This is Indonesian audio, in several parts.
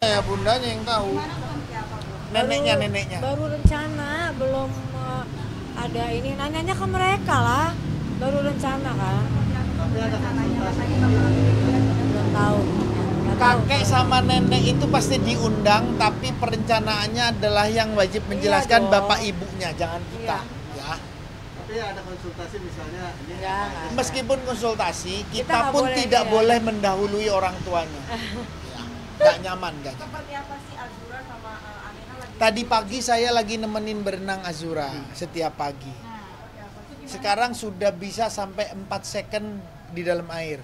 ya bundanya yang tahu. Neneknya. Baru rencana, belum ada ini. Nanyanya ke mereka lah. Baru rencana kan. Tapi ada konsultasi Belum tahu. Nggak tahu. Kakek sama nenek itu pasti diundang, tapi perencanaannya adalah yang wajib menjelaskan dong. bapak ibunya, jangan kita. Ya. Tapi ada konsultasi misalnya ini Jangan. Meskipun konsultasi, Kita kita nggak pun boleh, tidak ya. boleh mendahului orang tuanya. Ya. Nggak nyaman, nggak nyaman. Seperti apa sih Azura sama Amina lagi? Tadi pagi saya lagi nemenin berenang Azura setiap pagi. Sekarang sudah bisa sampai 4 second di dalam air.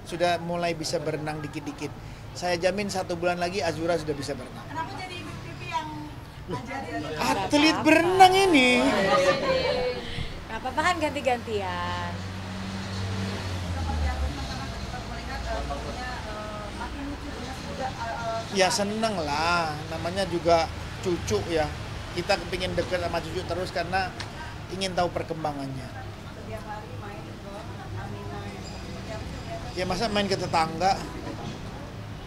Sudah mulai bisa berenang dikit-dikit. Saya jamin 1 bulan lagi Azura sudah bisa berenang. Kenapa jadi Ibu Pipi yang ngajarin? Atlet berenang ini. Gak apa-apa kan ganti-gantian. Seperti apa sih karena kita melihat fotonya makin lucu dengan juga Ya seneng lah, namanya juga cucu ya. Kita kepingin deket sama cucu terus karena ingin tahu perkembangannya. setiap hari main ke Amina seperti apa sih? Ya masa main ke tetangga?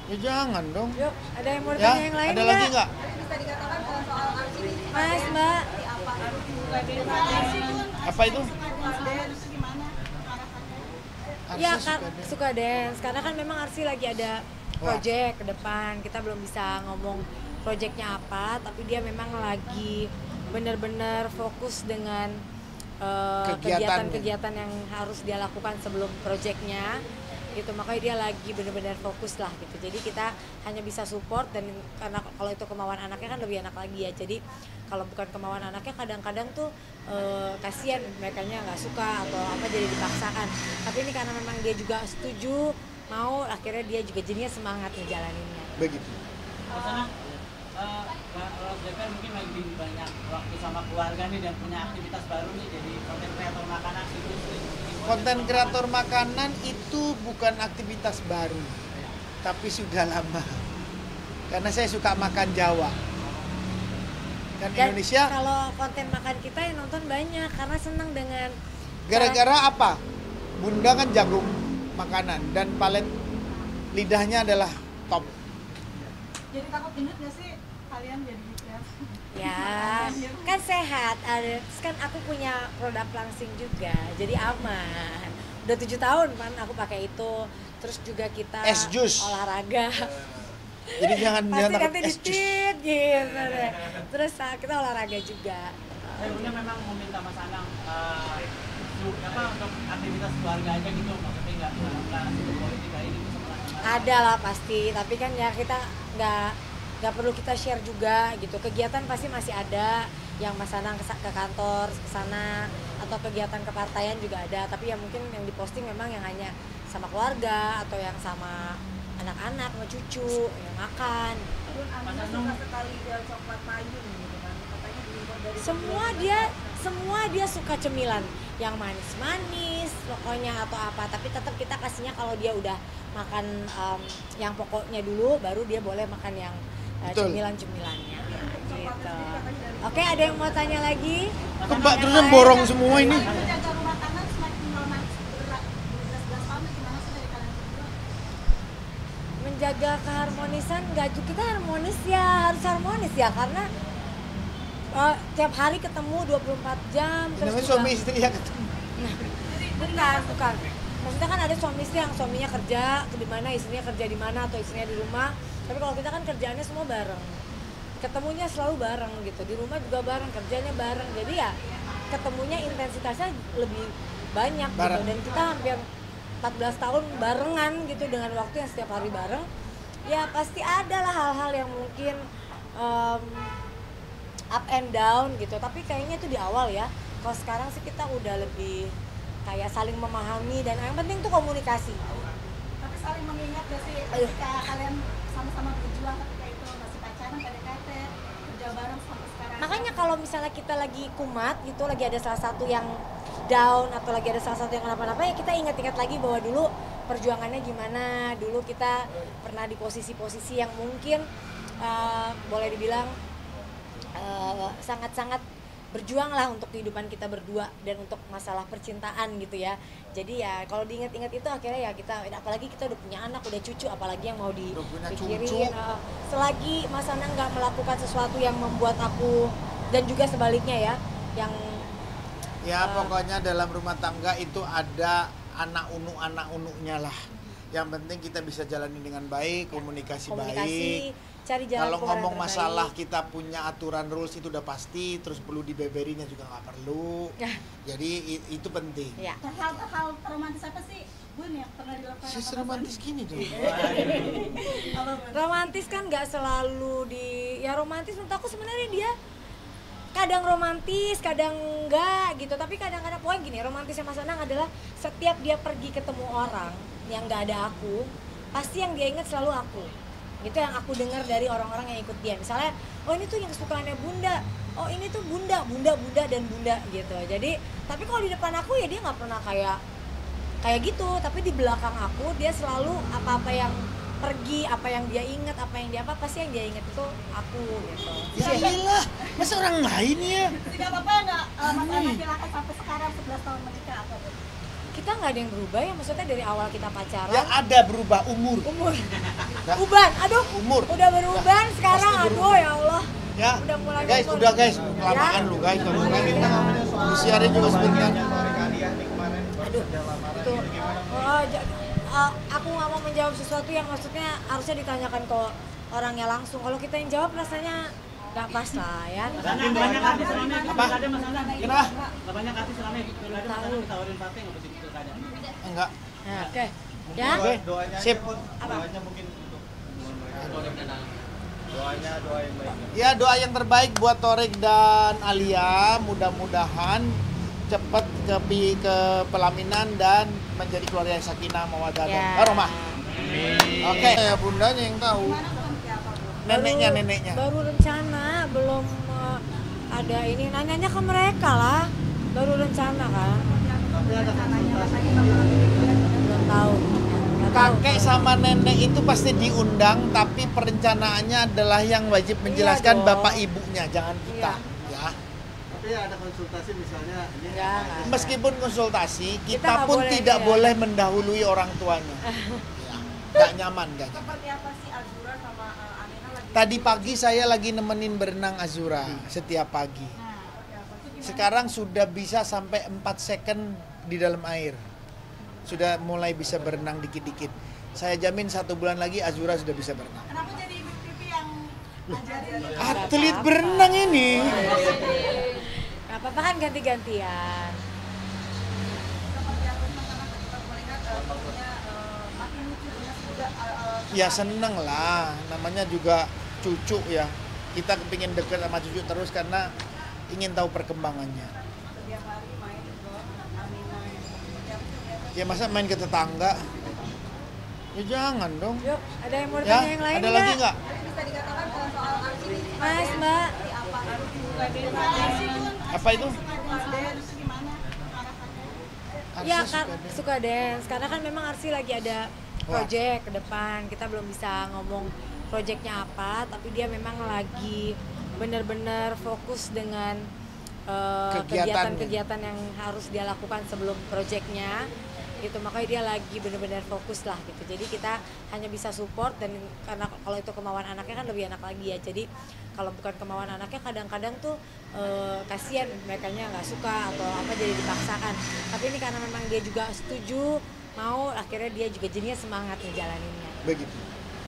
Ya jangan dong. Yuk, ada yang mau Ya, tanya yang lain ada lagi nggak? Bisa dikatakan soal arti ini Mas, Mbak. seperti apa? Apa itu? Dance gimana? Ya Arsis kan suka deh. suka dance karena kan memang Arsi lagi ada project ke depan. Kita belum bisa ngomong projectnya apa, tapi dia memang lagi benar-benar fokus dengan Kegiatannya. kegiatan-kegiatan yang harus dia lakukan sebelum projectnya gitu. Makanya dia lagi benar-benar fokus lah gitu. Jadi kita hanya bisa support, dan karena kalau itu kemauan anaknya kan lebih enak lagi ya. Jadi kalau bukan kemauan anaknya kadang-kadang tuh kasihan merekanya nggak suka atau apa jadi dipaksakan. Tapi ini karena memang dia juga setuju, mau, akhirnya dia juga jadinya semangat ngejalaninnya. Begitu. Maksudnya kalau DPR mungkin lagi banyak waktu sama keluarga nih dan punya aktivitas baru nih jadi konten kreator makanan gitu. Konten kreator makanan itu bukan aktivitas baru, tapi sudah lama. Karena saya suka makan Jawa. Kan Dan Indonesia kalau konten makan kita yang nonton banyak karena senang dengan gara-gara apa? Bunda kan jago makanan dan palet lidahnya adalah top. Jadi takut gendut nggak sih kalian jadi ya? ya kan sehat. Ada terus kan aku punya produk langsing juga, jadi aman. Udah 7 tahun kan aku pakai itu. Terus juga kita Es jus. olahraga. Jadi jangan Pasti takut nanti es jus. ditit gitu deh. Terus kita olahraga juga. Saya punya memang meminta Mas Anang untuk aktivitas keluarga aja gitu, maksudnya nggak sibuk politik kayak gitu sebenarnya. Ada lah pasti, tapi kan ya kita nggak perlu kita share juga gitu. Kegiatan pasti masih ada, yang Mas Anang ke kantor ke sana, atau kegiatan kepartaian juga ada. Tapi ya mungkin yang diposting memang yang hanya sama keluarga atau yang sama anak-anak, sama cucu, yang makan. Bun Amina suka sekali coklat payung gitu kan. Katanya diimpor dari Semua dia suka cemilan yang manis-manis pokoknya atau apa, tapi tetap kita kasihnya kalau dia udah makan yang pokoknya dulu, baru dia boleh makan yang Betul. cemilan-cemilannya gitu. Oke, ada yang mau tanya lagi? Kebak terus borong semua ini. menjaga rumah tangga semakin lama berat 12 tahun gimana sih dari kalian berdua? Menjaga keharmonisan, nggak juga kita harmonis ya, harus harmonis ya, karena tiap hari ketemu 24 jam terus Namanya juga- suami istri ya ketemu. bukan maksudnya kan ada suami istri yang suaminya kerja di mana, istrinya kerja di mana, atau istrinya di rumah. Tapi kalau kita kan kerjaannya semua bareng, ketemunya selalu bareng gitu, di rumah juga bareng, kerjanya bareng, jadi ya ketemunya intensitasnya lebih banyak Bareng. gitu. Dan kita hampir 14 tahun barengan gitu, dengan waktu yang setiap hari bareng. Ya pasti ada lah hal-hal yang mungkin up and down gitu, tapi kayaknya itu di awal ya. Kalau sekarang sih kita udah lebih kayak saling memahami, dan yang penting tuh komunikasi. Tapi saling mengingat gak sih Ayo. ketika kalian sama-sama berjuang ketika itu masih pacaran, PDKT, kerja bareng sampai sekarang. Makanya kalau misalnya kita lagi kumat gitu, lagi ada salah satu yang down atau lagi ada salah satu yang kenapa-napa, ya kita ingat-ingat lagi bahwa dulu perjuangannya gimana, dulu kita pernah di posisi-posisi yang mungkin boleh dibilang sangat-sangat berjuanglah untuk kehidupan kita berdua dan untuk masalah percintaan gitu ya. Jadi ya kalau diingat-ingat itu akhirnya ya kita, apalagi kita udah punya anak, udah cucu, apalagi yang mau Udah punya dipikirin. cucu. Selagi Mas Anang nggak melakukan sesuatu yang membuat aku, dan juga sebaliknya ya, yang Ya pokoknya dalam rumah tangga itu ada anak unuknya lah. Yang penting kita bisa jalani dengan baik, komunikasi baik. cari jalan Kalau keluar yang ngomong terbaik. masalah kita punya aturan rules itu udah pasti, terus perlu dibeberinya juga nggak perlu. Jadi itu penting. Ya. Hal romantis apa sih Bun yang pernah dilakukan? Sis romantis gini dong. Apa, Bun? Romantis kan nggak selalu ya romantis menurut aku sebenarnya dia kadang romantis, kadang enggak gitu. Tapi kadang-kadang poin gini, romantisnya Mas Anang adalah setiap dia pergi ketemu orang yang nggak ada aku, pasti yang dia ingat selalu aku. Itu yang aku dengar dari orang-orang yang ikut dia. Misalnya, oh ini tuh yang kesukaannya Bunda, oh ini tuh Bunda dan Bunda gitu. Jadi, tapi kalau di depan aku ya dia nggak pernah kayak gitu. Tapi di belakang aku dia selalu apa-apa yang pergi, apa yang dia ingat, apa yang dia pasti yang dia ingat itu aku gitu. Ya iyalah, masa orang lain ya? Tidak apa-apa nggak Mas Anang silakan sampai sekarang 11 tahun menikah apa Bun? Kita nggak ada yang berubah ya, maksudnya dari awal kita pacaran. Yang ada berubah umur. Nah, Uban, aduh, umur. udah beruban sekarang, pasti aduh berubah. ya Allah. Ya, Udah mulai guys, umur. udah guys, kelamaan lu guys, kamu kan disiarin juga sebentar. Aduh, itu aku nggak mau menjawab sesuatu yang maksudnya harusnya ditanyakan ke orangnya langsung. Kalau kita yang jawab rasanya nggak pas lah ya. Banyak artis rame di Apa? pilkada Mas Anang. Kenapa? Banyak artis rame di pilkada Mas Anang ditawarin partai nggak di pilkada? Enggak. Nah, oke. Ya. Oke, sip. Doanya mungkin untuk doa yang baik. Ya doa yang terbaik buat Torik dan Alia, mudah-mudahan cepat ke pelaminan dan menjadi keluarga yang sakinah mawaddah Ya. warahmah. Oke, ya bundanya yang tahu. Gimana Bun? Ya, apa, Bun? Neneknya. Baru rencana, belum ada ini. Nanyanya ke mereka lah. Baru rencana kan. Tapi ada konsultasi. Belum tahu. Nggak tahu. Kakek sama nenek itu pasti diundang, tapi perencanaannya adalah yang wajib menjelaskan dong. bapak ibunya, jangan kita. Ya. Tapi ada konsultasi misalnya ini Ya, apa aja? Meskipun konsultasi, Kita kita nggak pun boleh, tidak ya. boleh mendahului orang tuanya. Ya. Nggak nyaman. Seperti apa sih Azura sama Aminah lagi? Tadi pagi saya lagi nemenin berenang Azura setiap pagi. Nah, seperti apa? Itu gimana? Sekarang sudah bisa sampai 4 second di dalam air. Sudah mulai bisa berenang dikit-dikit. Saya jamin 1 bulan lagi Azura sudah bisa berenang. Kenapa jadi ibu pipi yang ngajarin? Atlet apa-apa. berenang ini. Gak apa-apa kan ganti-gantian. Seperti apa Mas Anang kita melihat tentunya makin lucu dengan sudah Ya seneng lah, namanya juga cucu ya. Kita kepingin deket sama cucu terus karena ingin tahu perkembangannya. setiap hari main ke Aminah. Setiap Ya masa main ke tetangga? Ya jangan dong. Yuk, ada yang mau Ya, ditanya yang lain ada lagi nggak? bisa dikatakan soal arti Mas, Mbak. apa Apa itu? dance gimana arahannya? Ya Arsis kan suka deh. suka dance, karena kan memang Arsi lagi ada project ke depan. Kita belum bisa ngomong projectnya apa, tapi dia memang lagi benar-benar fokus dengan Kegiatannya. kegiatan-kegiatan yang harus dia lakukan sebelum projectnya. Gitu, makanya dia lagi benar-benar fokus lah gitu. Jadi kita hanya bisa support, dan karena kalau itu kemauan anaknya kan lebih enak lagi ya. Jadi kalau bukan kemauan anaknya kadang-kadang tuh kasihan merekanya nggak suka atau apa jadi dipaksakan. Tapi ini karena memang dia juga setuju, mau, akhirnya dia juga jadinya semangat ngejalaninnya. Begitu.